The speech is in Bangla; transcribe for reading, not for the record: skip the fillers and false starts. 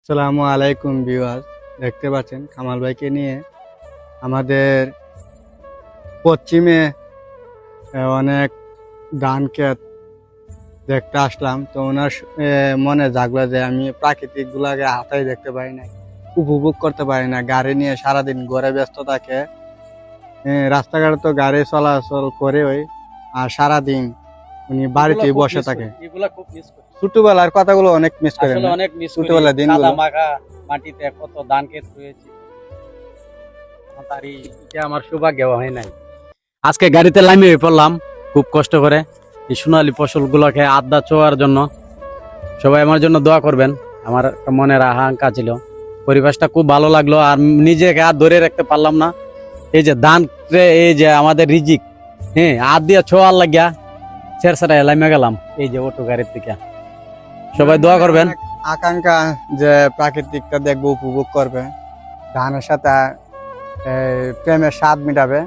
আসসালামু আলাইকুম ভিউয়ার্স, দেখতে পাচ্ছেন কামাল ভাইকে নিয়ে আমাদের পশ্চিমে অনেক ধান ক্ষেত দেখতে আসলাম। তো ওনার মনে জাগলো যে আমি প্রাকৃতিক গুলাকে হাতাই দেখতে পাই না, উপভোগ করতে পারি না। গাড়ি নিয়ে সারাদিন ঘরে ব্যস্ত থাকে, রাস্তাঘাটে তো গাড়ি চলাচল করে ওই, আর সারাদিন উনি বাড়িতেই বসে থাকে। এগুলা খুব মিস করি, ছোটবেলার কথাগুলো অনেক মিস করেন, আসলে অনেক মিস করি। ছোটবেলার দিনগুলো। কাদা মাখা মাটিতে কত ধান ক্ষেত রয়েছে, তারই এটা আমার সৌভাগ্য হয় নাই। আজকে গাড়িতে লামিয়ে পড়লাম খুব কষ্ট করে এই সোনালী ফসলগুলোকে আড্ডা ছোঁয়ার জন্য। সবাই আমার জন্য দোয়া করবেন, আমার একটা মনের আকাঙ্ক্ষা ছিল। পরিবেশটা খুব ভালো লাগলো, আর নিজেকে আর ধরে রাখতে পারলাম না। এই যে ধান, এই যে আমাদের রিজিক, হাত দিয়ে ছোঁয়ার লাগিয়া ছেড়ছাড়া লামে গেলাম এই যে অটো গাড়ির থেকে। সবাই দোয়া করবেন। আকাঙ্ক্ষা যে প্রাকৃতিকটা দেখবো, উপভোগ করবে, ধানের সাথে প্রেমের স্বাদ মিটাবে।